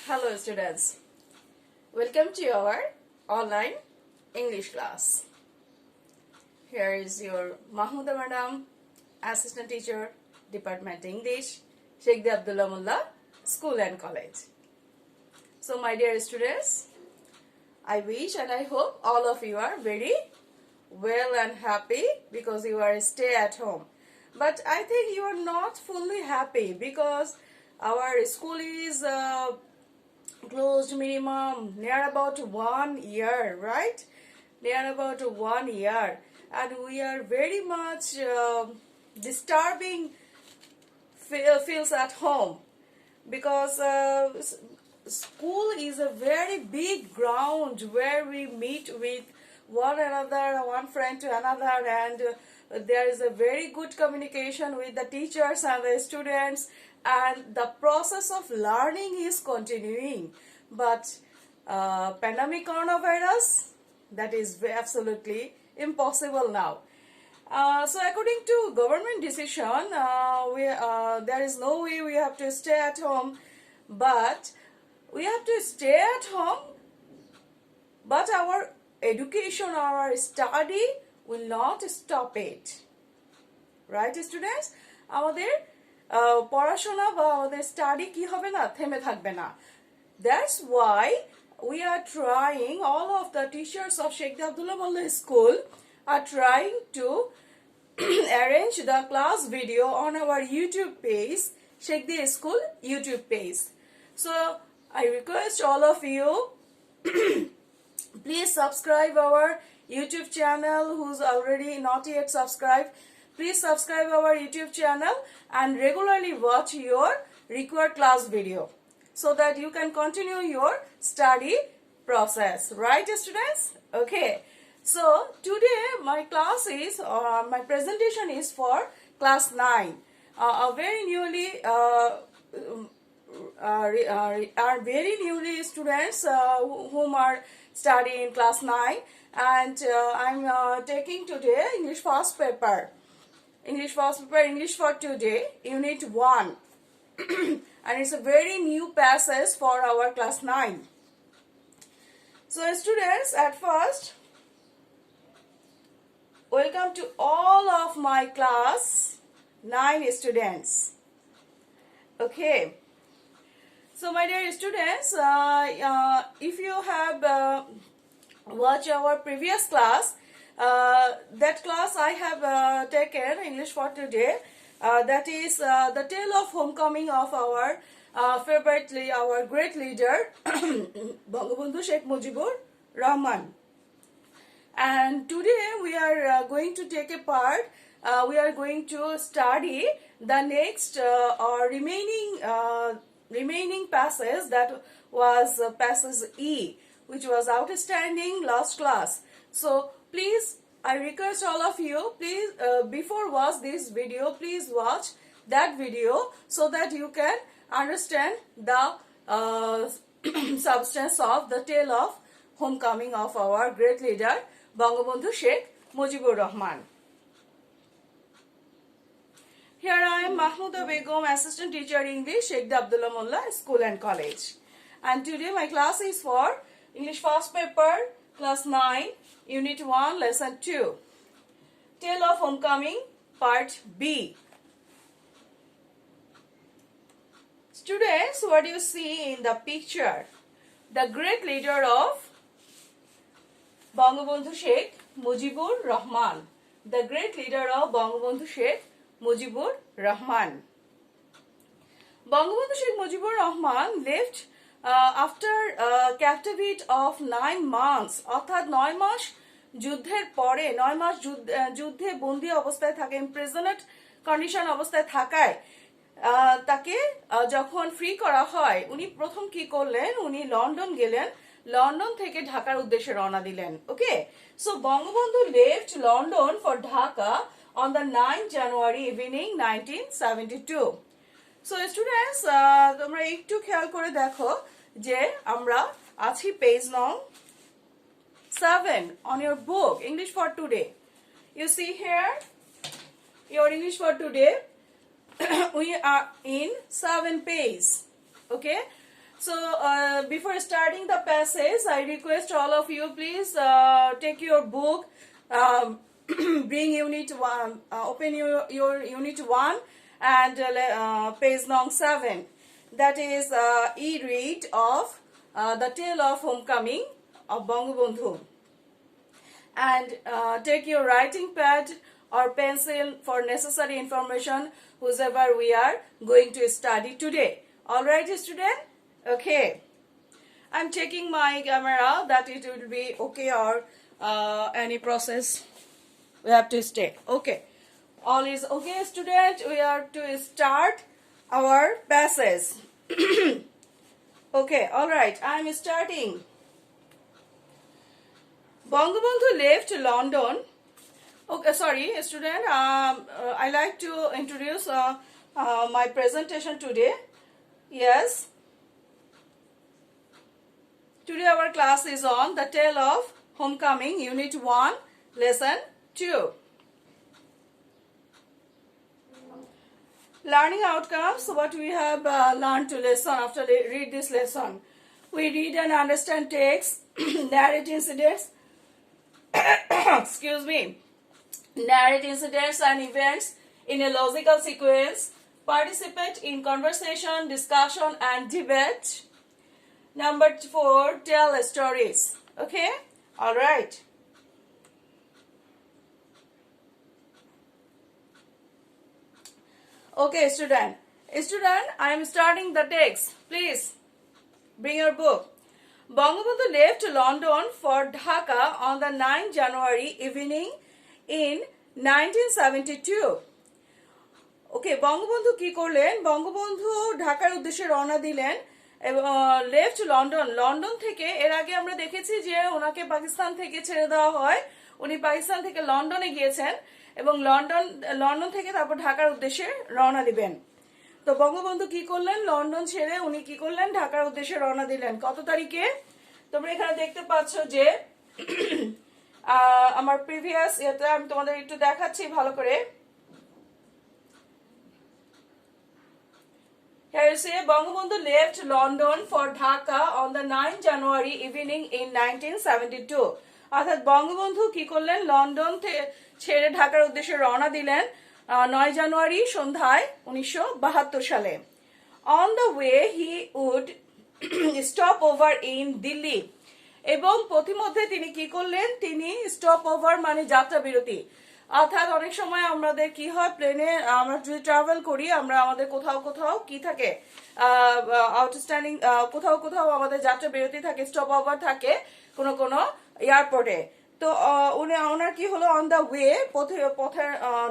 Hello students, welcome to our online English class. Here is your Mahmuda Madam, Assistant Teacher, Department English, Sheikh Abdullah Mullah, School and College. So my dear students, I wish and I hope all of you are very well and happy because you are stay at home. But I think you are not fully happy because our school is closed minimum near about 1 year, right? Near about 1 year, and we are very much disturbing feels at home because school is a very big ground where we meet with one another, one friend to another, and there is a very good communication with the teachers and the students, and the process of learning is continuing. But pandemic coronavirus, that is absolutely impossible now. So according to government decision, there is no way we have to stay at home, but we have to stay at home, but our education, our study will not stop it. Right students? আমাদের পড়াশোনা বা আমাদের study কি হবে না, থেমে থাকবে না. That's why we are trying, all of the teachers of Sheikh Abdullah Mullah School are trying to arrange the class video on our YouTube page, Sheikh the School YouTube page. So I request all of you, please subscribe our YouTube channel. Who's already not yet subscribed, please subscribe our YouTube channel and regularly watch your required class video so that you can continue your study process. Right students? Okay. So today my class is, my presentation is for class 9. Very newly are very newly students whom are studying in class 9, and I'm taking today English first paper. English for today, unit 1. And it's a very new passage for our class 9. So students, at first, welcome to all of my class 9 students. Okay. So my dear students, if you have watched our previous class, that class I have taken English for today, that is the tale of homecoming of our our great leader Bangabandhu Sheikh Mujibur Rahman. And today we are going to take a part, we are going to study the next or remaining passage, that was passage E, which was outstanding last class. So please, I request all of you, please before watch this video, please watch that video so that you can understand the substance of the tale of homecoming of our great leader Bangabandhu Sheikh Mujibur Rahman. Here I am, Mahmuda Begum, Assistant Teacher English, Sheikh Abdullah Mullah School and College. And today my class is for English first paper, class 9, unit 1, lesson 2. Tale of Homecoming, part B. Students, what do you see in the picture? The great leader of Bangabandhu Sheikh Mujibur Rahman. The great leader of Bangabandhu Sheikh Mujibur Rahman. Bangabandhu Sheikh Mujibur Rahman left after captivity of 9 months, অর্থাৎ 9 মাস যুদ্ধের পরে, 9 মাস যুদ্ধে বন্দী অবস্থায় থাকে, ইমপ্রিজনেড condition অবস্থায় থাকায় তাকে যখন ফ্রি করা হয়, উনি প্রথম কি করলেন, উনি লন্ডন গেলেন, লন্ডন থেকে ঢাকার উদ্দেশ্যে রওনা দিলেন. Okay, so Bangabandhu left London for Dhaka on the 9th January evening 1972. So students, তোমরা একটু খেয়াল করে দেখো যে আমরা আছি পেজ নং 7 on your book English for today. You see here your English for today we are in 7 page. Okay, So before starting the passage, I request all of you, please take your book, bring unit 1, open your unit 1 and page number 7. That is e-read of The Tale of Homecoming of Bangabandhu. And take your writing pad or pencil for necessary information whosoever we are going to study today. Alright, student? Okay. I'm checking my camera that it will be okay or any process we have to stay. Okay. All is okay, student. We are to start our passage. Okay, alright. I'm starting. Bangabandhu left London. Okay, sorry, student. I like to introduce my presentation today. Yes. Today our class is on The Tale of Homecoming, Unit 1, Lesson 2. Learning outcomes, what we have learned to lesson after read this lesson. We read and understand text, narrate incidents, excuse me, narrate incidents and events in a logical sequence, participate in conversation, discussion and debate. Number 4, tell stories. Okay? Alright. Okay, student. Student, I am starting the text. Please, bring your book. Bangabandhu left London for Dhaka on the 9th January evening in 1972. Okay, Bangabandhu কি করলেন? বঙ্গবন্ধু ঢাকার উদ্দেশ্যে রওনা দিলেন এবং left London থেকে। এর আগে আমরা দেখেছি যে ওনাকে পাকিস্তান থেকে ছেড়ে দেওয়া হয়, উনি পাকিস্তান থেকে লন্ডনে গিয়েছেন এবং লন্ডন থেকে তারপর ঢাকার উদ্দেশ্যে রওনা দিবেন। তো বঙ্গবন্ধু কি করলেন? লন্ডন ছেড়ে উনি কি করলেন? ঢাকার উদ্দেশ্যে রওনা দিলেন। কত তারিখে? তোমরা এখানে দেখতে পাচ্ছ যে আমার প্রিভিয়াস এটা আমি তোমাদের একটু দেখাচ্ছি ভালো করে। Here you say Bangabandhu left London for Dhaka on the 9th January evening in 1972. অর্থাৎ বঙ্গবন্ধু কি করলেন? লন্ডন ছেড়ে ঢাকার উদ্দেশ্যে রওনা দিলেন 9 জানুয়ারি সন্ধ্যায় 1972 সালে। On the way he would stop over in Delhi. এবং পথিমধ্যে তিনি কি করলেন? তিনি স্টপ ওভার মানে যাত্রা বিরতি। অর্থাৎ অনেক সময় আমাদের কি হয়, প্লেনে আমরা যদি ট্রাভেল করি, আমরা আমাদের কোথাও কি থাকে, আউটস্ট্যান্ডিং কোথাও আমাদের যাত্রা বিরতি থাকে, স্টপ ওভার থাকে কোনো এয়ারপোর্টে। তো ওনার কি হলো? অন দ্য ওয়ে পথে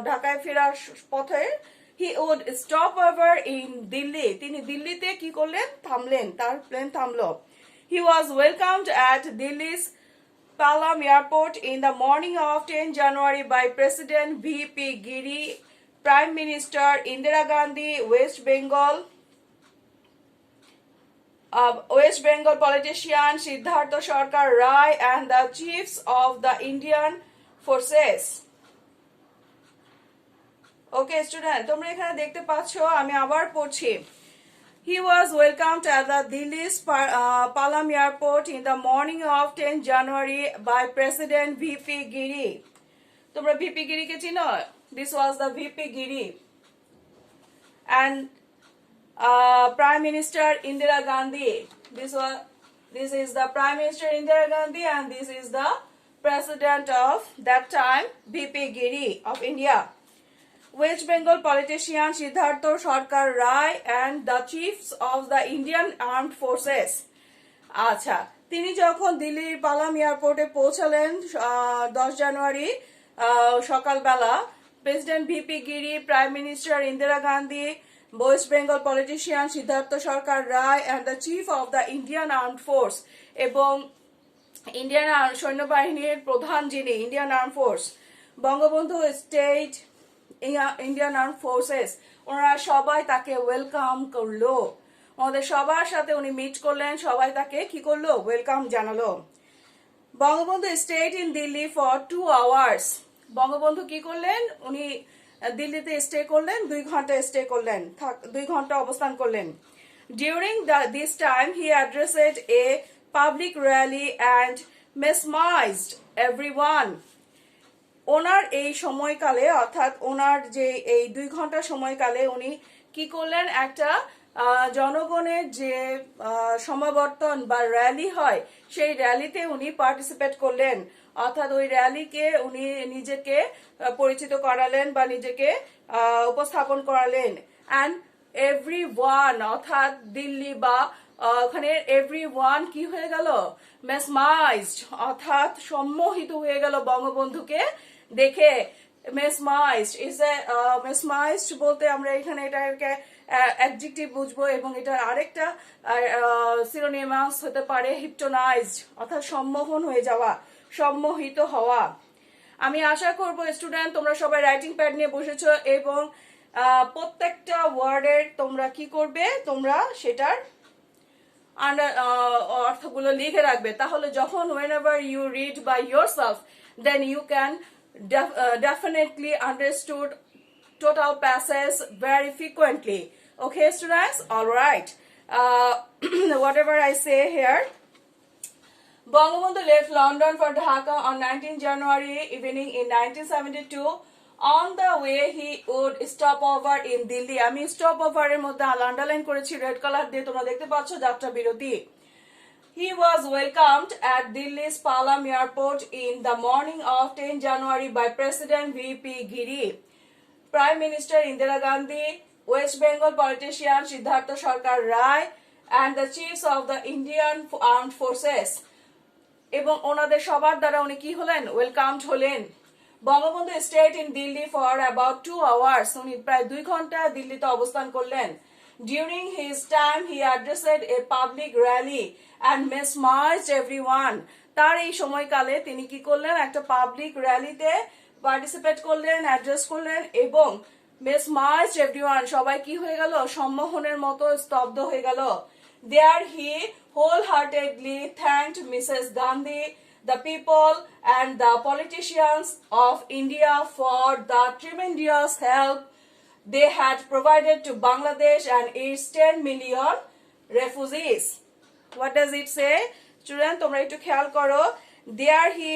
ঢাকায় ফেরার পথে he would stop over in Delhi. তিনি দিল্লিতে কি করলেন? থামলেন, তার প্লেন থামলো। He was welcomed at Delhi's Palam Airport in the morning of 10 January by President V.P. Giri, Prime Minister Indira Gandhi, West Bengal politician Siddhartha Sarkar Rai and the chiefs of the Indian forces. Okay, student, তোমরা এখানে দেখতে পাচ্ছ, আমি আবার পড়ছি। He was welcomed at the Delhi's Palam Airport in the morning of 10 January by President V.P. Giri. তোমরা V.P. Giri কে চিনো? This was the V.P. Giri. And Prime Minister Indira Gandhi. This is the Prime Minister Indira Gandhi and this is the President of that time, V.P. Giri of India. West Bengal politician Siddhartha Sarkar Rai and the chiefs of the Indian Armed Forces. আচ্ছা, তিনি যখন দিল্লির পালাম এয়ারপোর্টে পৌঁছালেন 10 January সকালবেলা, president VP Giri, prime minister Indira Gandhi, West Bengal politician Siddhartha Sarkar Ray and the chief of the Indian armed force, এবং Indian সৈন্যবাহিনীর প্রধান যিনি, Indian arm force, Bangabandhu state Indian arm forces, ওনারা সবাই তাকে ওয়েলকাম করলো। আমাদের সবার সাথে উনি মিট করলেন, সবাই তাকে কি করলো? ওয়েলকাম জানালো। Bangabandhu stayed in Delhi for 2 hours. Bangabandhu কি করলেন? উনি দিল্লিতে স্টে করলেন, 2 ঘন্টা স্টে করলেন, 2 ঘন্টা অবস্থান করলেন। During this time, he addressed a public rally and mesmerized everyone. ওনার এই সময়কালে অর্থাৎ ওনার যে এই 2 ঘন্টা সময়কালে উনি কি করলেন, একটা জনগণের যে সমাবর্তন বা র্যালি হয় সেই র্যালিতে উনি পার্টিসিপেট করলেন, অর্থাৎ ওই র্যালিকে উনি নিজেকে পরিচিত করালেন বা নিজেকে উপস্থাপন করালেন। অ্যান্ড এভরিওয়ান অর্থাৎ দিল্লি বা ওখানে এভরিওয়ান কি হয়ে গেল, মেসমাইজড অর্থাৎ সম্মোহিত হয়ে গেল বঙ্গবন্ধুকে দেখে। মেসমাইজড ইজ এ মেসমাইজড বলতে আমরা এখানে এটাকে অ্যাডজেক্টিভ বুঝবো, এবং এটার আরেকটা সিনোনিমাস হতে পারে হিপনোটাইজড অর্থাৎ সম্মোহন হয়ে যাওয়া, সম্মোহিত হওয়া। আমি আশা করব স্টুডেন্ট তোমরা সবাই রাইটিং প্যাড নিয়ে বসেছো এবং প্রত্যেকটা ওয়ার্ডের তোমরা কি করবে, তোমরা সেটার অর্থগুলো লিখে রাখবে। তাহলে যখন whenever you read by yourself, then you can definitely understood total passage very frequently. Okay, students? All right. Whatever I say here. Bangabandhu left London for Dhaka on 19 January evening in 1972. On the way he would stop over in Delhi. আমি stop over এর মধ্যে underline করেছি red colour দিয়ে, তোমরা দেখতে পাচ্ছ যাত্রা বিরতি। He was welcomed at Delhi's Palam Airport in the morning of 10 January by President V.P. Giri, Prime Minister Indira Gandhi, West Bengal politician Siddhartha Sarkar Rai, and the chiefs of the Indian Armed Forces. এবং ওনাদের সবার দ্বারা উনি কি হলেন, welcomed হলেন। Bangabandhu stayed in Delhi for about 2 hours. উনি প্রায় 2 ঘন্টা দিল্লিতে অবস্থান করলেন। During his time, he addressed a public rally and mesmerized everyone. তার এই সময়কালে তিনি কি করলেন, একটা পাবলিক র্যালিতে পার্টিসিপেট করলেন, অ্যাড্রেস করলেন এবং mesmerized everyone, সবাই কি হয়ে গেল, সম্মোহনের মতো স্তব্ধ হয়ে গেল। There he wholeheartedly thanked Mrs. Gandhi, the people and the politicians of India for the tremendous help they had provided to Bangladesh and its 10 million refugees. What does it say? Children, তোমরা একটু খেয়াল করো। There he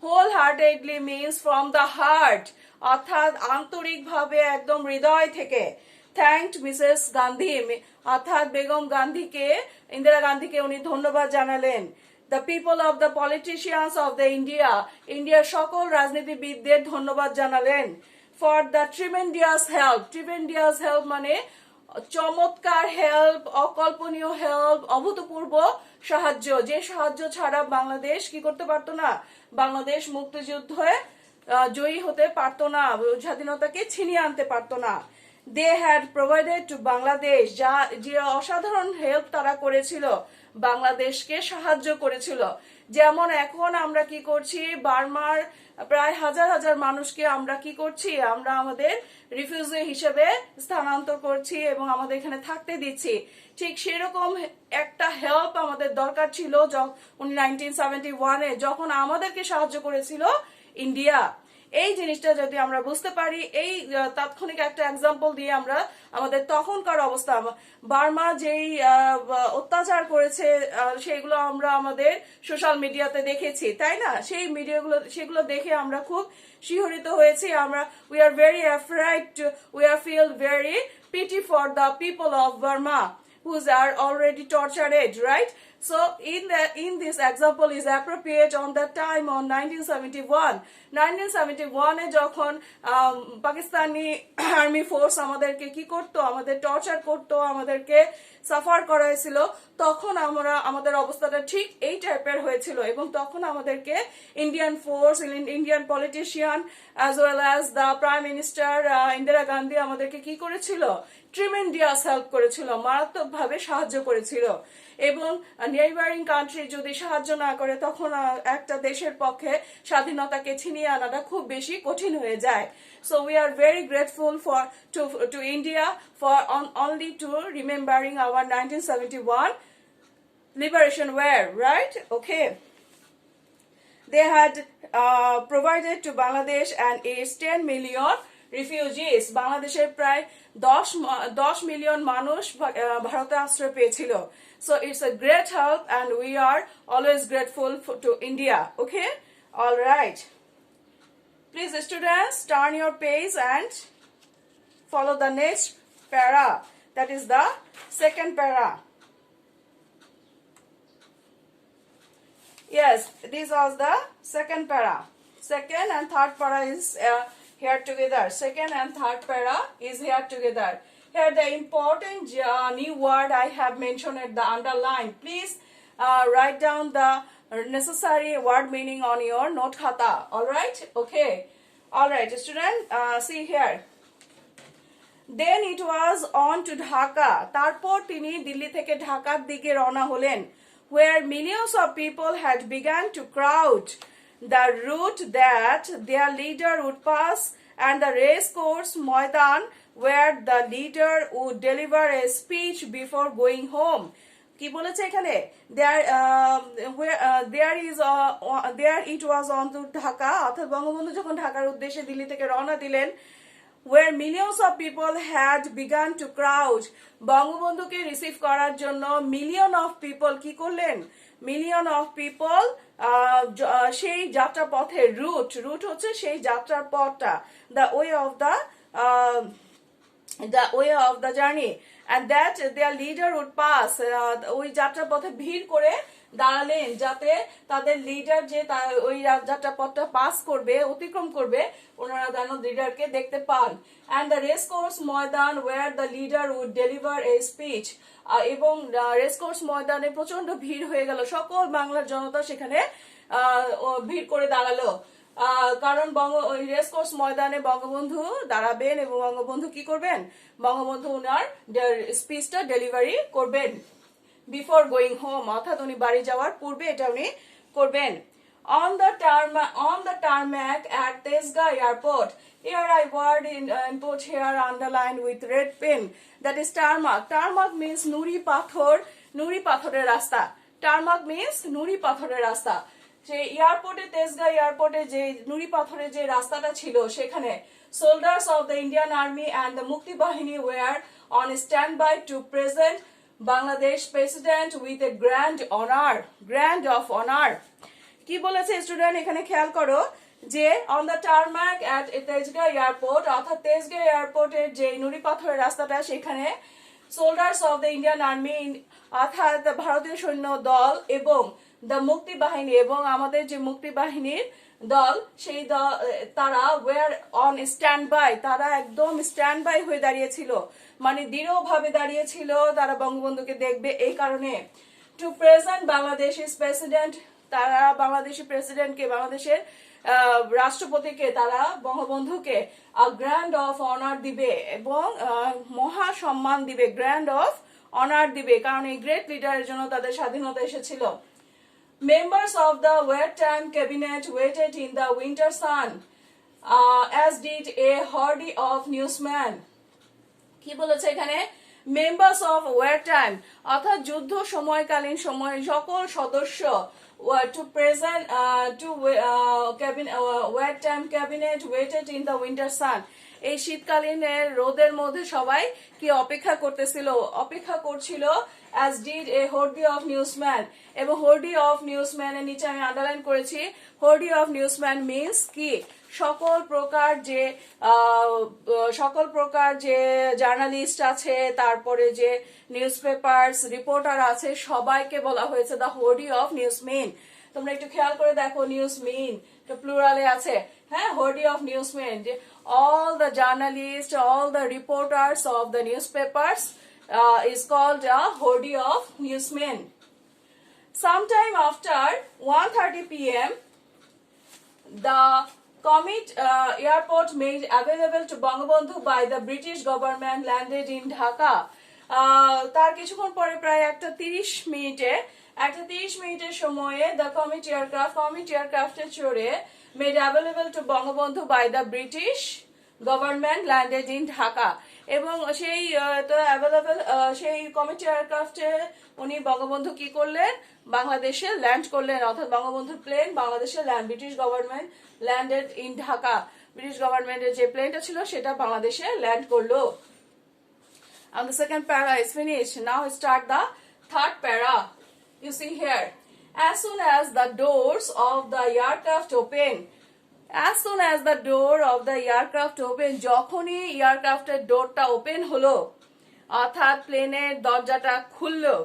wholeheartedly means from the heart, অর্থাৎ আন্তরিকভাবে একদম হৃদয় থেকে। Thanked Mrs. Gandhi, অর্থাৎ বেগম গান্ধীকে, ইন্দিরা গান্ধীকে উনি ধন্যবাদ জানালেন। The people of the politicians of the ইন্ডিয়ার সকল রাজনীতিবিদদের ধন্যবাদ জানালেন। For the tremendous help মানে চমৎকার হেল্প, অকল্পনীয় হেল্প, অভূতপূর্ব সাহায্য, যে সাহায্য ছাড়া বাংলাদেশ কি করতে পারতো না, বাংলাদেশ মুক্তিযুদ্ধে জয়ী হতে পারতো না, স্বাধীনতাকে ছিনিয়ে আনতে পারতো না। They had provided to Bangladesh, যে অসাধারণ হেল্প তারা করেছিল, বাংলাদেশকে সাহায্য করেছিল। যেমন এখন আমরা কি করছি, বার্মার প্রায় হাজার হাজার মানুষকে আমরা কি করছি, আমরা আমাদের রিফিউজি হিসেবে স্থানান্তর করছি এবং আমাদের এখানে থাকতে দিচ্ছি। ঠিক সেরকম একটা হেল্প আমাদের দরকার ছিল 1971-এ, যখন আমাদেরকে সাহায্য করেছিল ইন্ডিয়া। এই জিনিসটা যদি আমরা বুঝতে পারি, এই তাৎক্ষণিক একটা এক্সাম্পল দিয়ে আমরা আমাদের তখনকার অবস্থা, বার্মা যেই অত্যাচার করেছে সেগুলো আমরা আমাদের সোশ্যাল মিডিয়াতে দেখেছি, তাই না? সেই সেগুলো দেখে আমরা খুব শিহরিত হয়েছি। আমরা we are very afraid, we are feel very pity for the people of Burma who are already tortured, right? So in this example is appropriate on that time on 1971 এ যখন পাকিস্তানি আর্মি ফোর্স আমাদেরকে কি করতো, আমাদের torture করতো, আমাদেরকে suffer করাইছিল, তখন আমাদের অবস্থাটা ঠিক এই টাইপের হয়েছিল। এবং তখন আমাদেরকে Indian force, Indian politician as well as the prime minister Indira Gandhi আমাদেরকে কি করেছিল, ট্রিমেন্ডিয়াস হেল্প করেছিল, মারাত্মকভাবে সাহায্য করেছিল। এবং নেইবারিং কান্ট্রি যদি সাহায্য না করে তখন একটা দেশের পক্ষে স্বাধীনতাকে ছিনিয়ে আনাটা খুব বেশি কঠিন হয়ে যায়। So we are very grateful to India for only to remembering our 1971 liberation war, right? Okay. They had provided to Bangladesh and its 10 million refugees. বাংলাদেশের প্রায় 10 মিলিয়ন মানুষ ভারতে আশ্রয় পেয়েছিল. So it's a great help and we are always grateful to India. Okay? All right. Please students, turn your page and follow the next para. That is the second para. Yes, this was the second para. Second and third para is here together. Second and third para is here together. Here the important new word I have mentioned at the underline. Please write down the necessary word meaning on your note khata. Alright? Okay. Alright, student, see here. Then it was on to Dhaka. তারপর তিনি দিল্লি থেকে ঢাকার দিকে রওনা হলেন, where millions of people had begun to crowd the route that their leader would pass and the race course Maidan where the leader would deliver a speech before going home. কি বলেছে এখানে? There it was on to Dhaka, অর্থাৎ বঙ্গবন্ধু যখন ঢাকার উদ্দেশ্যে দিল্লি থেকে রওনা দিলেন, where millions of people had begun to crowd. বঙ্গবন্ধুকে রিসিভ করার জন্য মিলিয়ন অফ পিপল কি করলেন? মিলিয়ন অফ পিপল সেই যাত্রা পথের রুট হচ্ছে সেই যাত্রার পথটা, the way of the journey, and that their leader would pass. ওই যাত্রা পথে ভিড় করে দাঁড়ালেন যাতে তাদের লিডার যে ওই যাত্রা পথটা পাস করবে, অতিক্রম করবে, ওনারা যেন লিডারকে দেখতে পান. and the race course Maidan where the leader would deliver a speech. এবং রেস কোর্স ময়দানে প্রচন্ড ভিড় হয়ে গেল, সকল বাংলার জনতা সেখানে ভিড় করে দাঁড়ালো, কারণ রেস কোর্স ময়দানে বঙ্গবন্ধু দাঁড়াবেন এবং বঙ্গবন্ধু কি করবেন? বঙ্গবন্ধু ওনার স্পিচটা ডেলিভারি করবেন বিফোর গোয়িং হোম, অর্থাৎ উনি বাড়ি যাওয়ার পূর্বে এটা উনি করবেন. On the tarmac at Tesga Airport. Here I word input here underlined with red pen. That is tarmac. Tarmac means নুড়ি পাথরের রাস্তা. Tarmac means নুড়ি পাথরের রাস্তা. যে এয়ারপোর্টে, তেজগাঁ এয়ারপোর্টে যে নুড়ি পাথরের যে রাস্তাটা ছিল সেখানে soldiers of the Indian Army and the Mukti Bahini were on standby to present Bangladesh President with a grand of honor. কি বলেছে স্টুডেন্ট এখানে খেয়াল করো যে on the tarmac at Tejgaon airport, অর্থাৎ তেজগাঁ এয়ারপোর্টের যে নুড়ি পাথরের রাস্তাটা সেখানে soldiers of the Indian army, অর্থাৎ ভারতীয় সৈন্য দল এবং দ্য মুক্তি বাহিনী এবং আমাদের যে মুক্তি বাহিনীর দল সেই দল তারা ওয়ার অন স্ট্যান্ড বাই, তারা একদম স্ট্যান্ড বাই হয়ে দাঁড়িয়েছিল, মানে দৃঢ়ভাবে দাঁড়িয়েছিল তারা বঙ্গবন্ধুকে দেখবে এই কারণে। টু প্রেজেন্ট বাংলাদেশের প্রেসিডেন্ট, তারা বাংলাদেশের প্রেসিডেন্টকে, বাংলাদেশের রাষ্ট্রপতিকে তারা বঙ্গবন্ধুকে গ্র্যান্ড অফ অনার দিবে এবং মহা সম্মান দিবে, গ্র্যান্ড অফ অনার দিবে, কারণ এই গ্রেট লিডারের জন্য তাদের স্বাধীনতা এসেছিল। Members of the wartime cabinet waited in the winter sun, as did a horde of newsmen. কি বলেছে এখানে? মেম্বার্স অফ ওয়ারটাইম, অর্থাৎ যুদ্ধ সময়কালীন সময় সকল সদস্য to present wartime cabinet waited in the winter sun. এই শীতকালীন রোদের মধ্যে সবাই কি অপেক্ষা করছিল as did a horde of newsmen. এবং horde of newsmen এর নিচে আমি আন্ডারলাইন করেছি, horde of newsmen means কি সকল প্রকার যে জার্নালিস্ট আছে, তারপরে যে নিউজ পেপারস রিপোর্টার আছে, সবাইকে বলা হয়েছে দ্য horde of newsmen. তোমরা একটু খেয়াল করে দেখো, নিউজমেন তো প্লুরালে আছে, হ্যাঁ, horde of newsmen, যে all the journalists, all the reporters of the newspapers is called a horde of newsmen. Sometime after 1:30 p.m. the Comet airport made available to Bangabandhu by the British government landed in Dhaka. তার কিছুক্ষণ পরে প্রায় একটা 30 মিনিটের সময়ে the Comet aircraft চড়ে made available to Bangabandhu by the British government landed in Dhaka. এবং সেই সেই কমিটি এয়ারক্রাফটে উনি বঙ্গবন্ধু কি করলেন? বাংলাদেশে ল্যান্ড করলেন, অর্থাৎ বঙ্গবন্ধুর প্লেন বাংলাদেশে British government landed in Dhaka. British গভর্নমেন্টের যে প্লেনটা ছিল সেটা বাংলাদেশে ল্যান্ড করলো। And the second para is finished. Now start the third para. You see here. As soon as the doors of the aircraft open, as soon as the door of the aircraft open, যখনই এয়ারক্রাফটের ডোরটা open হলো, অর্থাৎ প্লেনের দরজাটা খুললো,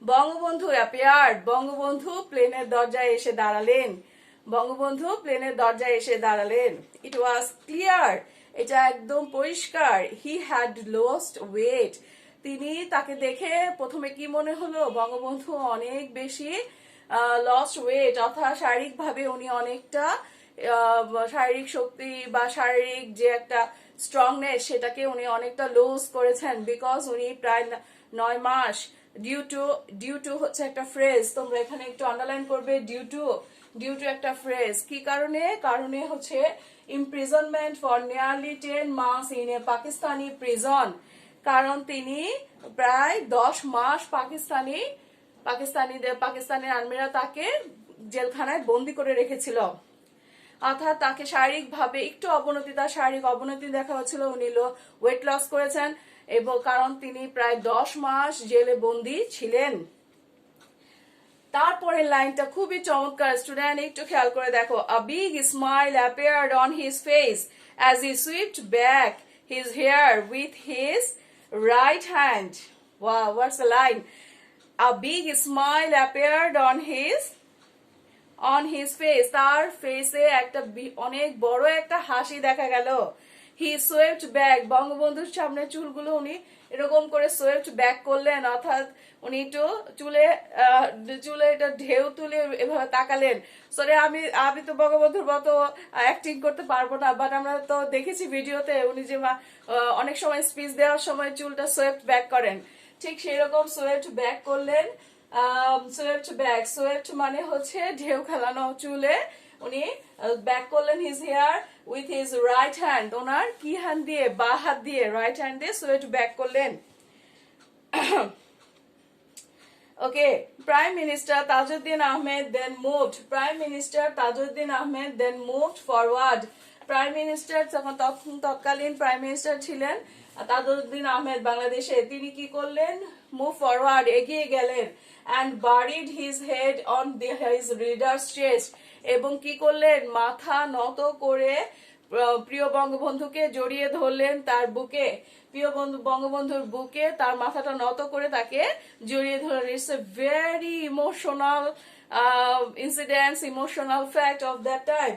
Bangabandhu appeared, Bangabandhu প্লেনের দরজায় এসে দাঁড়ালেন, বঙ্গবন্ধু প্লেনের দরজায় এসে দাঁড়ালেন। ইট ওয়াজ ক্লিয়ার, এটা একদম পরিষ্কার। হি হ্যাড লস্ট ওয়েট, তিনি তাকে দেখে প্রথমে কি মনে হলো, বঙ্গবন্ধু অনেক বেশি লস্ট ওয়েট, অর্থাৎ শারীরিকভাবে উনি অনেকটা শারীরিক শক্তি বা শারীরিক যে একটা স্ট্রংনেস সেটাকে উনি অনেকটা লুজ করেছেন, বিকজ উনি প্রায় 9 মাস ডিউ টু হচ্ছে একটা ফ্রেজ, তোমরা এখানে একটু আন্ডারলাইন করবে। ডিউ টু একটা ফ্রেজ, কি কারণে হচ্ছে imprisonment for nearly 10 months in a Pakistani prison, কারণ তিনি প্রায় 10 মাস পাকিস্তানের আর্মিরা তাকে জেলখানায় বন্দি করে রেখেছিল, অর্থাৎ তাকে শারীরিকভাবে একটু তার শারীরিক অবনতি দেখা হচ্ছিল, উনি ওয়েট লস করেছেন, এবং কারণ তিনি প্রায় 10 মাস জেলে বন্দি ছিলেন। তারপরের লাইনটা খুবই চমৎকার, স্টুডেন্ট একটু খেয়াল করে দেখো। A big smile appeared on his face as he swept back his hair with his right hand. Wow, what's the line? A big smile appeared on his face, তার ফেসে একটা অনেক বড় একটা হাসি দেখা গেল। He swept back, বঙ্গবন্ধুর সামনে চুলগুলো উনি এরকম করে swept back করলেন, অর্থাৎ উনি একটু চুলে এটা ঢেউ তুলে এভাবে তাকালেন। সরি, আমি তো বঙ্গবন্ধুর মতো অ্যাক্টিং করতে পারবো না, বাট আমরা তো দেখেছি ভিডিওতে উনি যে অনেক সময় স্পিচ দেওয়ার সময় চুলটা সোয়েপ্ট ব্যাক করেন, ঠিক সেই রকম সোয়েপ্ট ব্যাক করলেন। সোয়েপ্ট মানে হচ্ছে ঢেউ খেলানো চুলে উনি ব্যাক করলেন his hair with his right hand, ওনার কি হ্যান্ড দিয়ে, বা হাত দিয়ে, রাইট হ্যান্ড দিয়ে সোয়েপ্ট ব্যাক করলেন। Okay, Prime Minister Tajuddin Ahmed then moved forward. Prime Minister তৎকালীন Prime Minister ছিলেন তাজউদ্দিন আহমেদ বাংলাদেশে, তিনি কি করলেন, মুভ ফরওয়ার্ড, এগিয়ে গেলেন, and buried his head on his reader's chest, এবং কি করলেন, মাথা নত করে প্রিয় বঙ্গবন্ধুকে জড়িয়ে ধরলেন তার বুকে, বঙ্গবন্ধুর বুকে তার মাথাটা নত করে তাকে জড়িয়ে ধরলেন। It's a very emotional incidents, emotional fact of that time.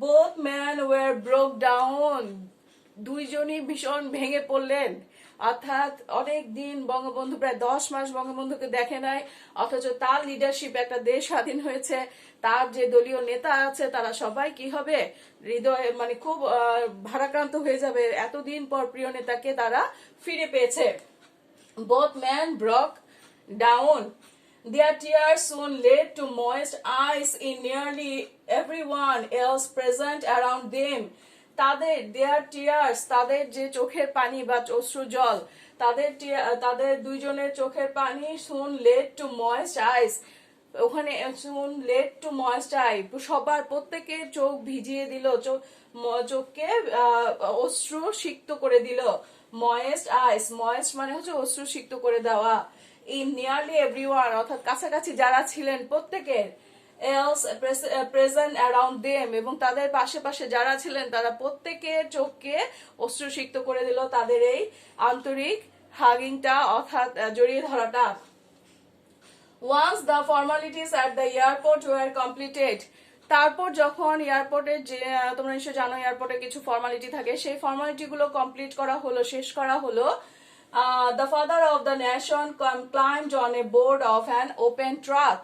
Both man were broke down, দুইজনই ভীষণ ভেঙে পড়লেন, অর্থাৎ অনেক দিন বঙ্গবন্ধু, প্রায় 10 মাস বঙ্গবন্ধুকে দেখে নাই, অথচ তার লিডারশিপ একটা দেশ স্বাধীন হয়েছে, তার যে দলীয় নেতা আছে তারা সবাই কি হবে, হৃদয়ে মানে খুব ভারাক্রান্ত হয়ে যাবে, এতদিন পর প্রিয় নেতাকে তারা ফিরে পেয়েছে। Both men broke down. Their tears soon led to moist eyes in nearly everyone else present around them. their tears, তাদের যে চোখের পানি বা অশ্রু জল, তাদের দুইজনের চোখের পানি soon led to moist eyes, ওখানে soon led to moist eye, সবার প্রত্যেকের চোখ ভিজিয়ে দিল, চোখকে অশ্রু সিক্ত করে দিল। moist eyes, moist মানে হচ্ছে অশ্রু সিক্ত করে দেওয়া। in nearly everyone, অর্থাৎ কাছাকাছি যারা ছিলেন প্রত্যেকের, else present around them, এবং তাদের পাশে যারা ছিলেন তারা প্রত্যেকের চোখকে অশ্রুসিক্ত করে দিল তাদের এই আন্তরিক হাগিংটা, অর্থাৎ জড়িয়ে ধরাটা। Once the formalities at the airport were completed, তারপর যখন এয়ারপোর্টের যে তোমরা নিশ্চয় জানো এয়ারপোর্টে কিছু ফর্মালিটি থাকে, সেই ফর্মালিটি গুলো কমপ্লিট করা হলো, শেষ করা হলো, the father of the nation climbed on a board of an open truck.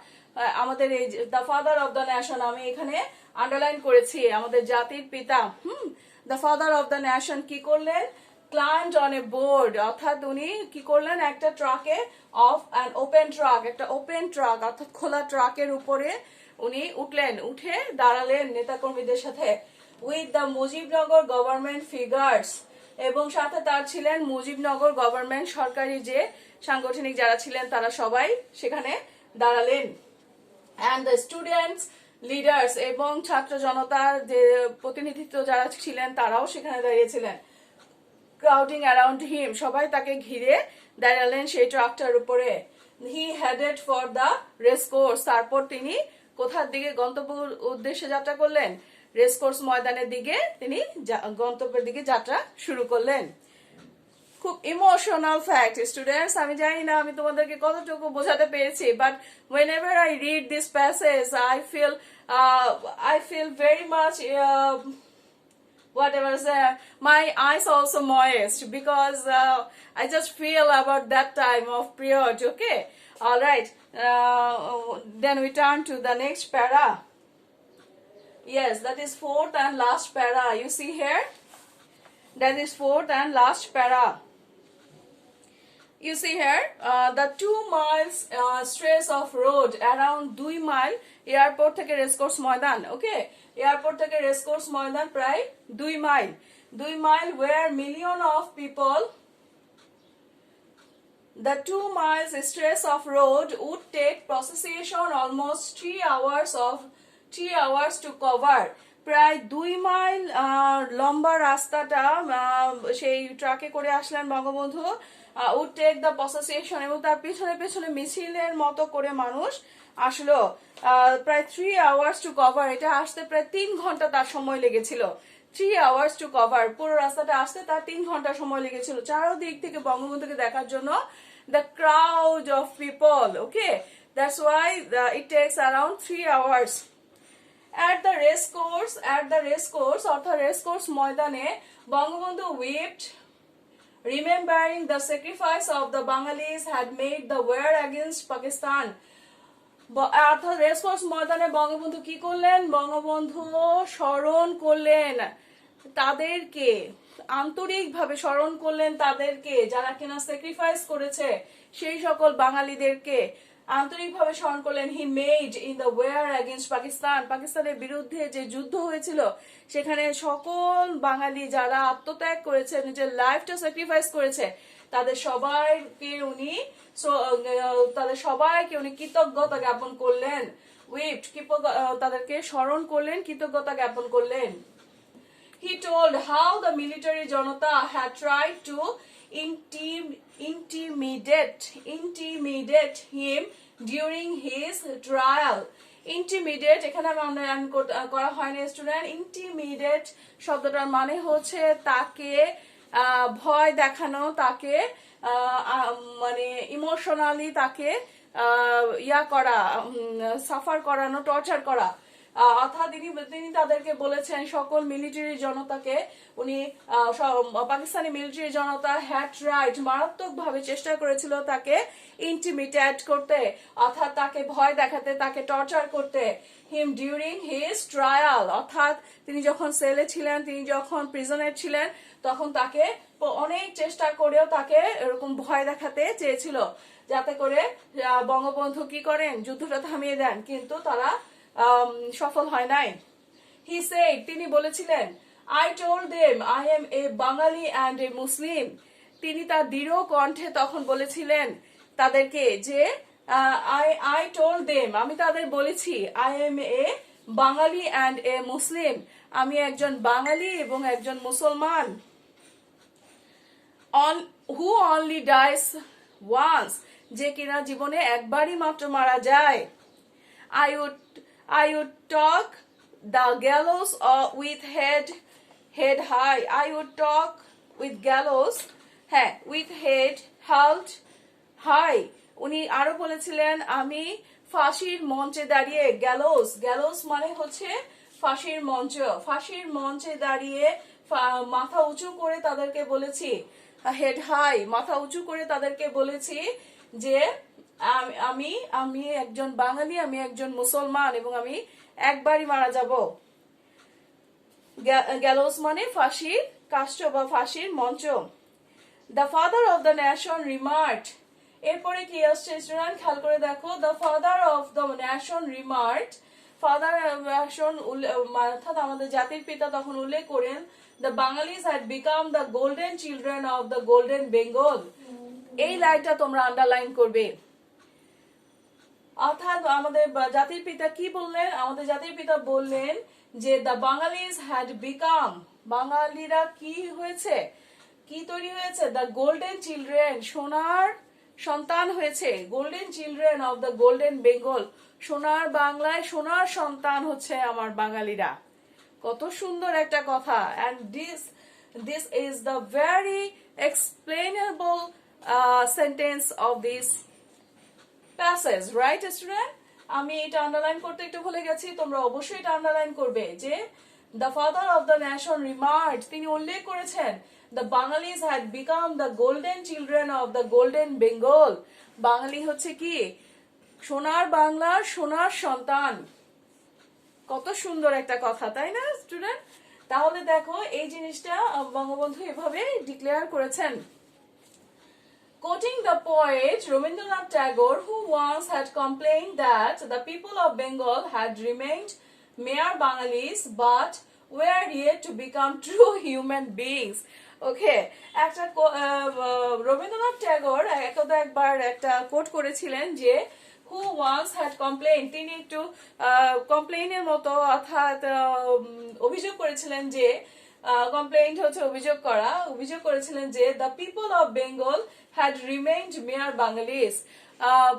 আমাদের এই the father of the nation, আমি এখানে আন্ডারলাইন করেছি, আমাদের জাতির পিতা, the father of the nation কি করলেন, ক্লাইম্বড অন এ বোর্ড, অর্থাৎ উনি কি করলেন, একটা ট্রাকে, অফ অ্যান ওপেন ট্রাক, একটা ওপেন ট্রাক অর্থাৎ খোলা ট্রাকের উপরে উনি উঠলেন, উঠে দাঁড়ালেন নেতাকর্মীদের সাথে, with the Mujibnagar government figures, এবং সাথে তার ছিলেন মুজিবনগর গভর্নমেন্ট, সরকারি যে সাংগঠনিক যারা ছিলেন তারা সবাই সেখানে দাঁড়ালেন। And the students লিডার্স এবং ছাত্র জনতার যে প্রতিনিধিত্ব যারা ছিলেন তারাও সেখানে দাঁড়িয়েছিলেন। ক্রাউডিং অ্যারাউন্ড হিম, সবাই তাকে ঘিরে দাঁড়ালেন সেই ট্রাকটার উপরে। He headed for the race course, তারপর তিনি কোথার দিকে গন্তব্য উদ্দেশ্যে যাত্রা করলেন? রেস কোর্স ময়দানের দিকে তিনি গন্তব্যের দিকে যাত্রা শুরু করলেন। খুব ইমোশনাল ফ্যাক্ট স্টুডেন্টস, আমি জানি না আমি তোমাদেরকে কতটুকু বোঝাতে পেরেছি, but whenever I read this passage I feel very much whatever my eyes also moist because I just feel about that time of period. Okay, all right, then we turn to the next para. Yes, that is fourth and last para. You see here, that is fourth and last para. You see here, the 2 miles stretch of road around 2 mile airport থেকে racecourse ময়দান। ওকে, airport থেকে racecourse ময়দান প্রায় 2 mile. 2 mile where million of people. The 2 miles stretch of road would take procession almost 3 hours to cover. প্রায় 2 mile লম্বা রাস্তাটা সেই ট্রাকে করে আসলেন Bangabandhu. would take the procession, এবং তার পিছনে পিছনে মিছিলের মতো করে মানুষ আসলো। প্রায় 3 hours to cover, এটা আসতে প্রায় 3 ঘন্টা তার সময় লেগেছিল। 3 hours to cover, পুরো রাস্তাটা আসতে তার 3 ঘন্টা সময় লেগেছিল চারদিক থেকে বঙ্গবন্ধুকে দেখার জন্য। The crowd of people, okay, that's why it takes around 3 hours. At the race course অর্থাৎ রেস কোর্স ময়দানে Bangabandhu wept, remembering the sacrifice of the Bengalis had made the war against Pakistan. অর্থাৎ রেস কোর্স ময়দানে বঙ্গবন্ধু কি করলেন? বঙ্গবন্ধু স্মরণ করলেন তাদেরকে, আন্তরিকভাবে স্মরণ করলেন তাদেরকে যারা কিনা স্যাক্রিফাইস করেছে, সেই সকল বাঙালিদেরকে আন্তরিকভাবে স্মরণ করলেন। He made in the war against Pakistan, পাকিস্তানের বিরুদ্ধে যে যুদ্ধ হয়েছিল সেখানে সকল বাঙালি যারা আত্মত্যাগ করেছে, নিজের লাইফটা স্যাক্রিফাইস করেছে, তাদের সবাইকে উনি কৃতজ্ঞতা জ্ঞাপন করলেন। উইপড, তাদেরকে স্মরণ করলেন, কৃতজ্ঞতা জ্ঞাপন করলেন। He told how the military Janata had tried to intimidate him during his trial. Intimidate এখানে আন্ডারলাইন করা হয়নি স্টুডেন্ট। ইন্টিমিডেট শব্দটার মানে হচ্ছে তাকে ভয় দেখানো, তাকে মানে ইমোশনালি তাকে করা, সাফার করানো, টর্চার করা। অর্থাৎ তিনি তাদেরকে বলেছেন, সকল মিলিটারি জনতাকে উনি, Pakistani military Janata had right, মারাত্মক ভাবে চেষ্টা করেছিল তাকে ইন্টিমিডেট করতে, অর্থাৎ তাকে ভয় দেখাতে, তাকে টর্চার করতে। হিম ডিউরিং হিজ ট্রায়াল, অর্থাৎ তিনি যখন সেলে ছিলেন, তিনি যখন প্রিজনের ছিলেন, তখন তাকে অনেক চেষ্টা করেও তাকে এরকম ভয় দেখাতে চেয়েছিল, যাতে করে বঙ্গবন্ধু কি করেন, যুদ্ধটা থামিয়ে দেন, কিন্তু তারা সফল হয় নাই। হি সেড, তিনি বলেছিলেন, I told them I am a Bengali and a Muslim. তিনি তার দৃঢ় কণ্ঠে তখন বলেছিলেন তাদেরকে যে I told them, আমি তাদের বলেছি, I am a Bengali and a Muslim, আমি একজন বাঙালি এবং একজন মুসলমান। Who only dies once, যে কিনা জীবনে একবারই মাত্র মারা যায়। I would talk the gallows with head high. I would talk with gallows, with head held high. উনি আরো বলেছিলেন, আমি ফাঁসির মঞ্চে দাঁড়িয়ে, গ্যালোস মানে হচ্ছে ফাঁসির মঞ্চ, ফাঁসির মঞ্চে দাঁড়িয়ে মাথা উঁচু করে তাদেরকে বলেছি, হেড হাই, মাথা উঁচু করে তাদেরকে বলেছি যে আমি একজন বাঙালি, আমি একজন মুসলমান এবং আমি একবারই মারা যাব। গ্যালোস মানে ফাঁসির কাষ্ঠ বা ফাঁসির মঞ্চ। The father of the nation remarked, এরপরে কি আসছে স্টুডেন্ট, খেয়াল করে দেখো। The father of the nation remarked, father nation অর্থাৎ আমাদের জাতির পিতা তখন উল্লেখ করেন, the Bengalis had become the golden children of the golden Bengal. এই লাইনটা তোমরা আন্ডারলাইন করবে। অর্থাৎ আমাদের জাতির পিতা কি বললেন? আমাদের জাতির পিতা বললেন যে দ্য বাঙালিজ হ্যাড বিকাম, বাঙালিরা কি হয়েছে, কি তৈরি হয়েছে? দ্য গোল্ডেন চিলড্রেন, সোনার সন্তান হয়েছে। Golden children of the golden Bengal, সোনার বাংলায় সোনার সন্তান হচ্ছে আমার বাঙালিরা। কত সুন্দর একটা কথা। And this is the very explainable sentence of this passage, right student? আমি এটা আন্ডারলাইন করতে একটু ভুলে গেছি, তোমরা অবশ্যই এটা আন্ডারলাইন করবে যে the father of the nation remarked, তিনি উল্লেখ করেছেন the Bengalis had become the golden children of the golden Bengal, Bangali হচ্ছে কি সোনার বাংলার সোনার সন্তান। কত সুন্দর একটা কথা, তাই না স্টুডেন্ট? তাহলে দেখো এই জিনিসটা বঙ্গবন্ধু এভাবে ডিক্লেয়ার করেছেন। Quoting the poet Rabindranath Tagore, who once had complained that the people of Bengal had remained mere Bangalis but were yet to become true human beings. Okay, একটা রবীন্দ্রনাথ ট্যাগর একবার একটা কোট করেছিলেন যে who once had complained, তিনি একটু কমপ্লেইনের মতো অর্থাৎ অভিযোগ করেছিলেন যে কমপ্লেইন্ট হচ্ছে অভিযোগ করা, অভিযোগ করেছিলেন যে the people of Bengal had remained mere Bengalis,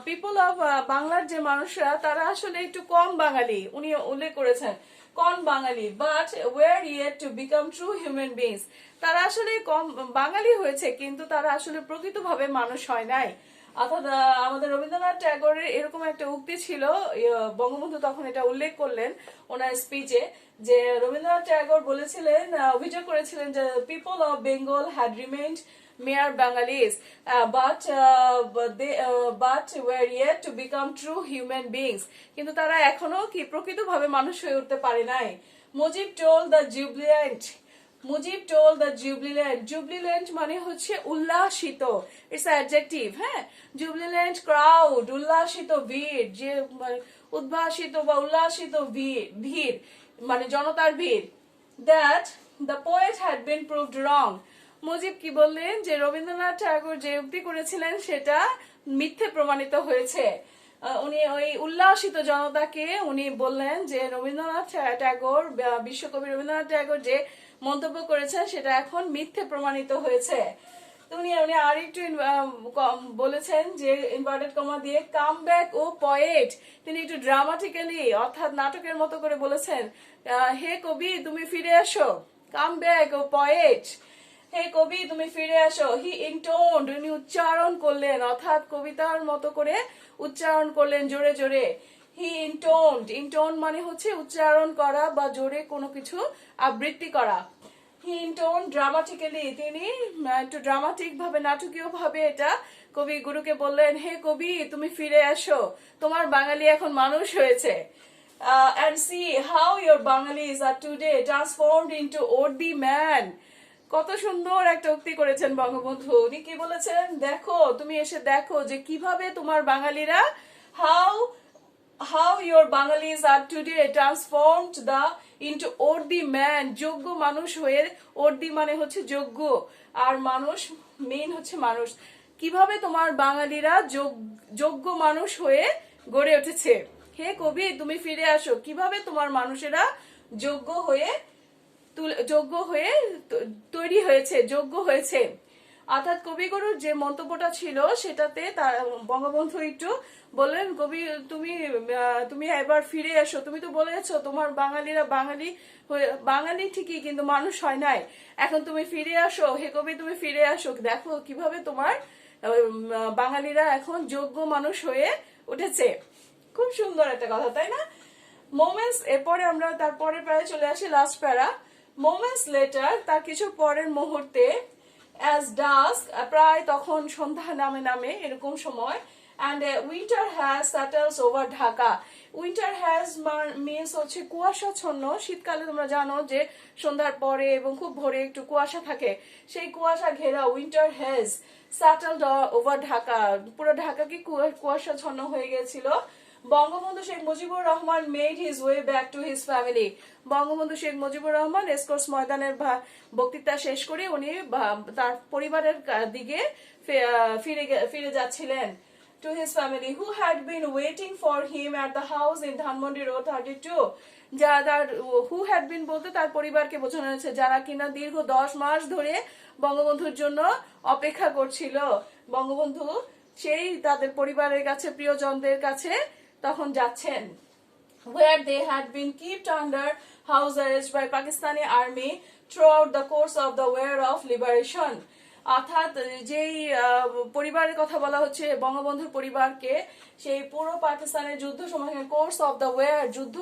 people of বাংলার যে মানুষরা তারা আসলে একটু কম বাঙালি, উনি উল্লেখ করেছেন কম Bangali, but were yet to become true human beings, তারা আসলে কম বাঙালি হয়েছে কিন্তু তারা আসলে প্রকৃতভাবে মানুষ হয় নাই। অর্থাৎ আমাদের রবীন্দ্রনাথ ট্যাগরের এরকম একটা উক্তি ছিল, বঙ্গবন্ধু তখন এটা উল্লেখ করলেন ওনার স্পিচে, যে রবীন্দ্রনাথ ট্যাগর বলেছিলেন, অভিযোগ করেছিলেন যে people of Bengal had remained mere Bengalis, but were yet to become true human beings, কিন্তু তারা এখনো কি প্রকৃতভাবে মানুষ হয়ে উঠতে পারে নাই। Mujib told the jubilant, Mujib told the jubilant, jubilant মানে হচ্ছে উল্লাসিত, ইটস অ্যাডজেক্টিভ, হ্যাঁ, jubilant crowd, উল্লাসিত ভিড়, যে উদ্ভাসিত বা উল্লাসিত ভিড় মানে জনতার ভিড়, that the poet had been proved wrong, Mujib কি বললেন যে রবীন্দ্রনাথ ঠাকুর যে উক্তি করেছিলেন সেটা মিথ্যে প্রমাণিত হয়েছে। উনি ওই উল্লাসিত জনতাকে উনি বললেন যে রবীন্দ্রনাথ ট্যাগর, বিশ্বকবি রবীন্দ্রনাথ ট্যাগর যে মন্তব্য করেছেন সেটা এখন মিথ্যে প্রমাণিত হয়েছে। উনি আর একটু বলেছেন যে ইনভার্টেড কমা দিয়ে কাম ব্যাক ও পয়েট, তিনি একটু ড্রামাটিক্যালি অর্থাৎ নাটকের মতো করে বলেছেন হে কবি তুমি ফিরে আসো, কাম ব্যাক ও পয়েট, হে কবি তুমি ফিরে আসো। হি ইনটোন্ড, উনি উচ্চারণ করলেন অর্থাৎ কবিতার মতো করে উচ্চারণ করলেন জোরে জোরে। হি ইনটোন্ড, ইনটোন মানে হচ্ছে উচ্চারণ করা বা জোরে কোনো কিছু আবৃত্তি করা। হি ইনটোন ড্রামাটিক্যালি, তিনি একটু ড্রামাটিক ভাবে নাটকীয় ভাবে এটা কবি গুরুকে বললেন হে কবি তুমি ফিরে আসো, তোমার বাঙালি এখন মানুষ হয়েছে। And see how your Bangalis are today transformed into worthy man. কত সুন্দর একটা উক্তি করেছেন বঙ্গবন্ধু। উনি কি বলেছেন, দেখো তুমি এসে দেখো যে কিভাবে তোমার বাঙালিরা how your Bangalis are today transformed into worthy man, যোগ্য মানুষ হয়ে, worthy মানে হচ্ছে যোগ্য আর মানুষ মেন হচ্ছে মানুষ, কিভাবে তোমার বাঙালিরা যোগ্য মানুষ হয়ে গড়ে উঠেছে। হে কবি তুমি ফিরে আসো, কিভাবে তোমার মানুষেরা যোগ্য হয়ে তৈরি হয়েছে, যোগ্য হয়েছে। অর্থাৎ কবিগুরুর যে মন্তব্যটা ছিল সেটাতে বঙ্গবন্ধু একটু বললেন কবি তুমি এবার ফিরে এসো, তুমি তো বলেছো তোমার বাঙালিরা বাঙালি ঠিকই কিন্তু মানুষ হয় নাই, এখন তুমি ফিরে আসো, হে কবি তুমি ফিরে আসো, দেখো কিভাবে তোমার বাঙালিরা এখন যোগ্য মানুষ হয়ে উঠেছে। খুব সুন্দর একটা কথা, তাই না? মোমেন্টস, এরপরে আমরা তারপরে প্রায় চলে আসি লাস্ট প্যারা। মোমেন্টস লেটার, তার কিছু পরের মুহূর্তে, as dusk, প্রায় তখন সন্ধ্যা নামে এরকম সময়, and winter has settles over Dhaka. Winter has means হচ্ছে কুয়াশাচ্ছন্ন, শীতকালে তোমরা জানো যে সন্ধ্যার পরে এবং খুব ভোরে একটু কুয়াশা থাকে, সেই কুয়াশা ঘেরা winter has settled over Dhaka, পুরো ঢাকা কি কুয়াশাচ্ছন্ন হয়ে গেছিল। Bangabandhu Sheikh Mujibur Rahman made his way back to his family. Bangabandhu Sheikh Mujibur Rahman racecourse ময়দানের বক্তৃতা শেষ করে উনি তার পরিবারের দিকে ফিরে যাচ্ছিলেন। to his family who had been waiting for him at the house in Dhanmondi Road 32. যারা who had been বলতে তার পরিবারকে বোঝানো হয়েছে যারা কিনা দীর্ঘ 10 মাস ধরে বঙ্গবন্ধুর জন্য অপেক্ষা করছিল। বঙ্গবন্ধু সেই তাদের পরিবারের কাছে প্রিয়জনদের কাছে তখন যাচ্ছেন, where they had been kept under house arrest by Pakistani army throughout the course of the war of liberation. অর্থাৎ যেই পরিবারের কথা বলা হচ্ছে বঙ্গবন্ধুর পরিবারকে, সেই পুরো পাকিস্তানের যুদ্ধ সময় কোর্স অফ দ্য ওয়ার যুদ্ধ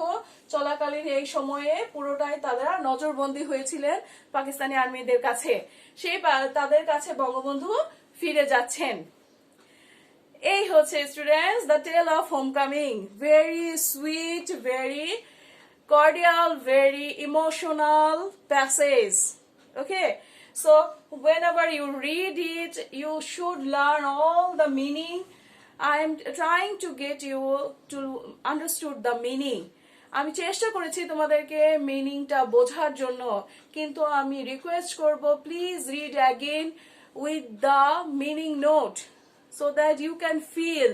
চলাকালীন এই সময়ে পুরোটাই তারা নজরবন্দী হয়েছিলেন পাকিস্তানি আর্মিদের কাছে। সেই তাদের কাছে বঙ্গবন্ধু ফিরে যাচ্ছেন। এই হচ্ছে students the tale of homecoming, very sweet, very cordial, very emotional passage. Okay, so whenever you read it, you should learn all the meaning. I am trying to get you to understood the meaning. আমি চেষ্টা করেছি তোমাদেরকে মিনিংটা বোঝার জন্য, কিন্তু আমি request করব please read again with the meaning note so that you can feel,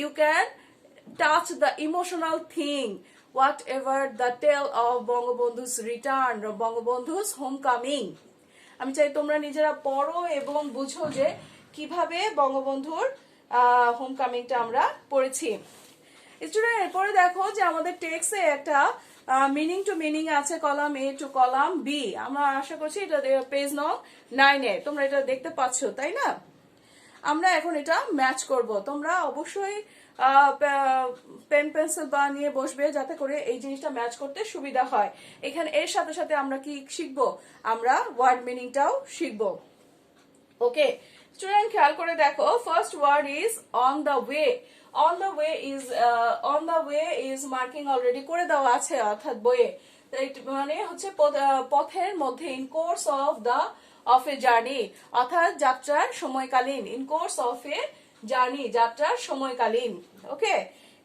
you can touch the emotional thing whatever the tale of Bangabandhu's return or Bangabandhu's homecoming. আমি চাই তোমরা নিজেরা পড়ো এবং বুঝো যে কিভাবে বঙ্গবন্ধুর হোমকামিংটা আমরা পড়েছি। স্টুডেন্ট এরপরে দেখো যে আমাদের টেক্সটে একটা মিনিং টু মিনিং আছে column A to column B. আমরা আশা করছি এটা পেজ নং 9 এ তোমরা এটা দেখতে পাচ্ছ, তাই না? আমরা এখন এটা ম্যাচ করব। তোমরা অবশ্যই পেন পেন্সিল বা নিয়ে বসবে যাতে করে এই জিনিসটা ম্যাচ করতে সুবিধা হয়। এখানে এর সাথে সাথে আমরা কি শিখবো? আমরা ওয়ার্ড মিনিংটাও শিখবো। ওকে স্টুডেন্ট খেয়াল করে দেখো, first word is on the way. On the way is on the way is marking already করে দেওয়া আছে অর্থাৎ বইয়ে, মানে হচ্ছে পথের মধ্যে, in course of a journey অর্থাৎ যাত্রার সময়কালীন, in course of a journey যাত্রার সময়কালীন। ওকে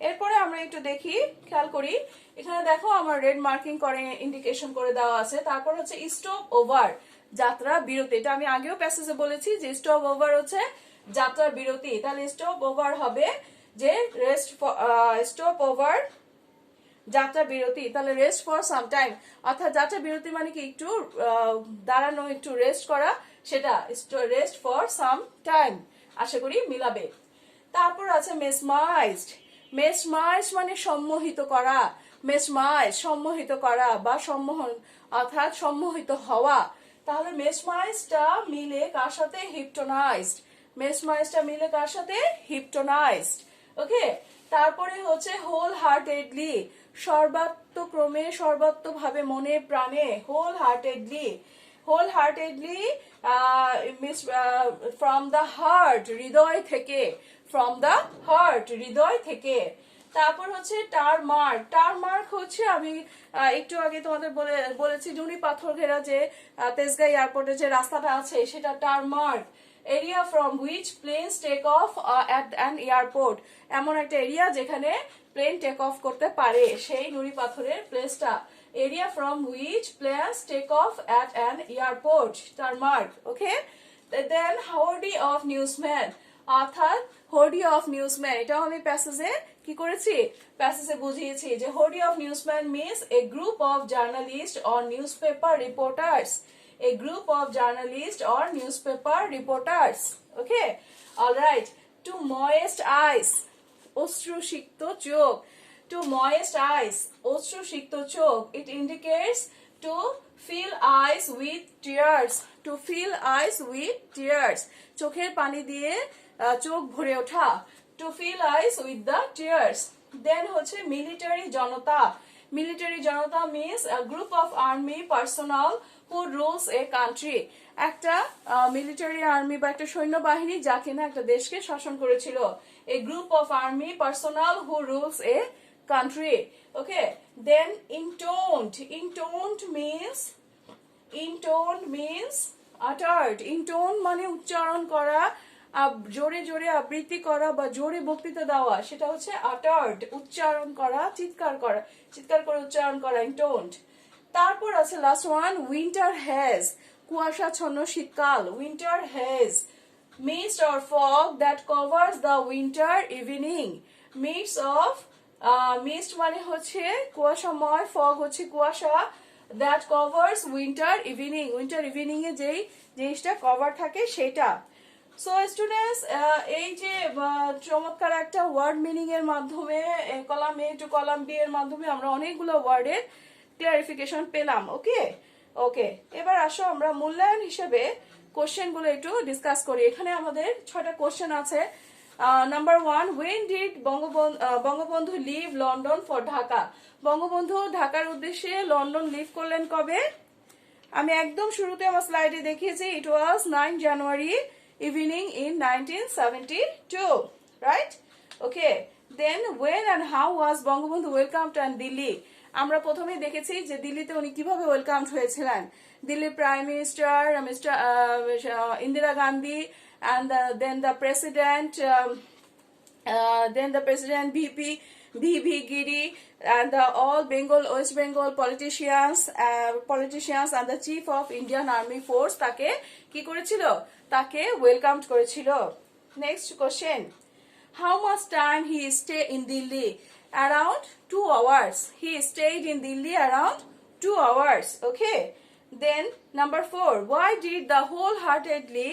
এরপরে আমরা একটু দেখি, খেয়াল করি, এখানে দেখো আমার রেড মার্কিং করে ইন্ডিকেশন করে দেওয়া আছে। তারপর হচ্ছে স্টপ ওভার, যাত্রা বিরতি। এটা আমি আগেও প্যাসেজে বলেছি যে স্টপ ওভার হচ্ছে যাত্রা বিরতি। তাহলে স্টপ ওভার হবে যে রেস্ট, স্টপ ওভার যাত্রা বিরতি, তাহলে রেস্ট ফর সাম টাইম অর্থাৎ যাত্রা বিরতি মানে কি একটু দাঁড়ানো, একটু রেস্ট করা, সেটা রেস্ট ফর সাম টাইম। আশা করি মিলাবে। তারপর আছে মেসমাইজড। মেসমাইজ মানে সম্মোহিত করা, মেসমাইজ সম্মোহিত করা বা সম্মোহন অর্থাৎ সম্মোহিত হওয়া। তাহলে মেসমাইজটা মিলে কার সাথে? হিপটোনাইজড। মেসমাইজটা মিলে কার সাথে? হিপটোনাইজড। ওকে তারপরে হচ্ছে হোল হার্টেডলি, সর্বাত্মক্রমে, সর্বাত্মভাবে, মনে প্রাণে, wholeheartedly. Wholeheartedly from the heart, হৃদয় থেকে, ফ্রম দ্য হার্ট হৃদয় থেকে। তারপর হচ্ছে টারমার্ক। টারমার্ক হচ্ছে আমি একটু আগে তোমাদের বলেছি নুনি পাথর ঘেরা যে তেজগাঁ এয়ারপোর্টে যে রাস্তাটা আছে সেটা tarmac. Area from which planes take off at an airport, এমন একটা এরিয়া যেখানে প্লেন টেক অফ করতে পারে, সেই নুড়ি পাথরের প্লেসটা। Area from which planes take off at an airport, tarmac. Okay then horde of newsman অর্থাৎ হোর্ডি অফ নিউজম্যান, এটাও আমি প্যাসেজে কি করেছি? প্যাসেজে বুঝিয়েছি যে horde of newsman means a group of journalist or newspaper reporters, a group of journalists or newspaper reporters. Okay, all right. To moist eyes, অশ্রুসিক্ত চোখ। To moist eyes, অশ্রুসিক্ত চোখ, it indicates to fill eyes with tears, to fill eyes with tears, চোখের পানি দিয়ে চোখ ভরে ওঠা, to fill eyes with the tears. Then হচ্ছে military Janata. Military Janata means a group of army personnel who rules a country, একটা military army বা একটা সৈন্যবাহিনী যা কিনা একটা দেশকে শাসন করেছিল। a group of army personnel who rules a country. Okay, then intoned. Intoned means uttered. intone মানে উচ্চারণ করা, জোরে জোরে আবৃত্তি করা বা জোরে বক্তৃতা দেওয়া, সেটা হচ্ছে uttered, উচ্চারণ করা, চিৎকার করা, চিৎকার করে উচ্চারণ করা, intoned. তারপর আছে লাস্ট ওয়ান, উইন্টার হ্যাজ, কুয়াশাচ্ছন্ন শীতকাল, winter has. Mist or fog that covers the winter evening. Mist of mist মানে হচ্ছে কুয়াশাময়, fog হচ্ছে কুয়াশা, that covers winter evening. Winter evening এ যেই জিনিসটা কভার থাকে সেটা। সো স্টুডেন্টস, এই যে চমৎকার একটা ওয়ার্ড মিনিং এর মাধ্যমে column A to column B এর মাধ্যমে আমরা অনেকগুলো ওয়ার্ডের ক্লারিফিকেশন পেলাম। ওকে ওকে, এবার আসো আমরা মূল্যায়ন হিসেবে কোশ্চেনগুলো একটু ডিসকাস করি। এখানে আমাদের 6টা কোশ্চেন আছে। Number 1, when did Bangabandhu leave London for Dhaka? Bangabandhu ঢাকার উদ্দেশ্যে লন্ডন লিভ করলেন কবে? আমি একদম শুরুতে আমার স্লাইডে দেখিয়েছি, ইট ওয়াজ 9 জানুয়ারি evening in 1972, right? Okay, then when and how was Bangabandhu welcomed in Delhi? আমরা প্রথমেই দেখেছি যে দিল্লিতে উনি কিভাবে ওয়েলকামড হয়েছিলেন। Delhi prime minister mister Indira Gandhi and then the president VP Giri and all West Bengal politicians and the chief of Indian Army Force তাকে কি করেছিল? তাকে ওয়েলকামড করেছিল। Next question, how much time he stay in Delhi? Around 2 hours. He stayed in Delhi around 2 hours. Okay. Then number 4, why did the wholeheartedly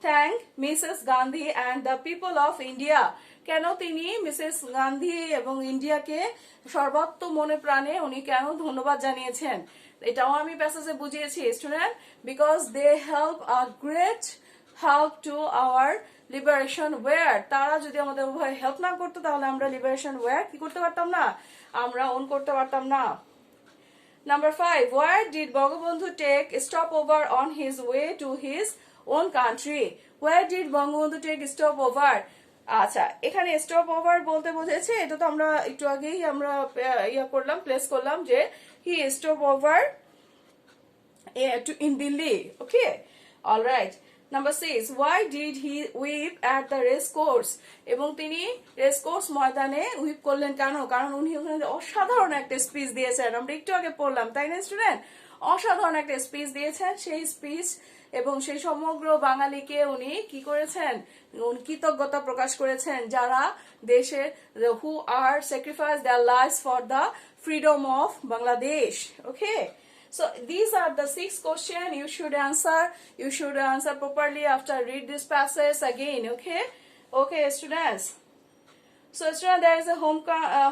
thank Mrs. Gandhi and the people of India? কেন তিনি Mrs Gandhi এবং ইন্ডিয়াকে সর্বাত্ম মনে প্রাণে উনি কেন ধন্যবাদ জানিয়েছেন? এটাও আমি প্যাসেজে বুঝিয়েছি student, because they help a great help to our liberation war. তারা যদি আমাদের উভয় হেল্প না করতো তাহলে আমরা লিবারেশন ওয়ার কি করতে পারতাম না? আমরা ওন করতে পারতাম না। Number 5, where did Bangabandhu take stopover on his way to his own country? Where did Bangabandhu take stopover? আচ্ছা, এখানে স্টপ ওভার বলতে বোঝাচ্ছে, এটা তো আমরা একটু আগেই আমরা প্লেস করলাম যে he stop over in Delhi. Okay, all right. Number 6, why did he weep at the race course? এবং তিনি রেস কোর্স ময়দানে উইপ করলেন কেন? কারণ উনি ওখানে অসাধারণ একটা স্পিচ দিয়েছেন, আমরা একটু আগে পড়লাম তাই না স্টুডেন্ট? অসাধারণ একটা স্পিচ দিয়েছেন, সেই স্পিচ এবং সেই সমগ্র বাঙালিকে উনি কি করেছেন? উনি কৃতজ্ঞতা প্রকাশ করেছেন যারা দেশের who are sacrificed their lives for the freedom of Bangladesh. Okay, so these are the 6 questions you should answer. You should answer properly after read this passage again. Okay, okay students. So students, there is a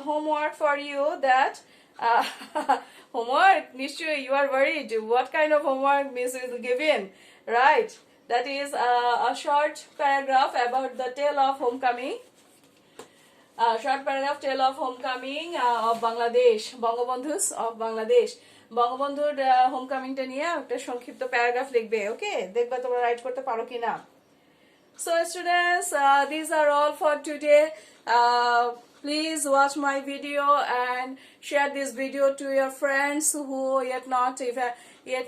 homework for you that homework. Nishchay, you are worried. What kind of homework Miss is given? Right, that is a short paragraph about the tale of homecoming. Short paragraph, tale of homecoming of Bangladesh, Bangabandhus of Bangladesh. বঙ্গবন্ধুর হোমকামিংটা নিয়ে একটা সংক্ষিপ্ত paragraph লিখবে। ওকে, দেখবা তোমরা right করতে পারো কিনা। So students, these are all for today. Please watch my video and share this video to your friends who yet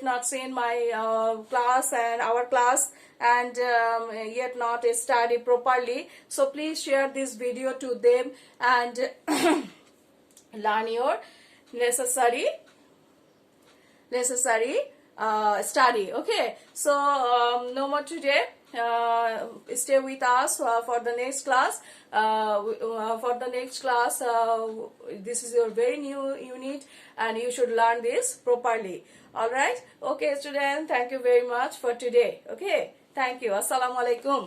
not seen my class and our class and yet not study properly. So please share this video to them and learn your necessary study. Okay, so no more today. Stay with us for the next class. This is your very new unit and you should learn this properly. All right, okay students, thank you very much for today. Okay, thank you. Assalamu alaikum.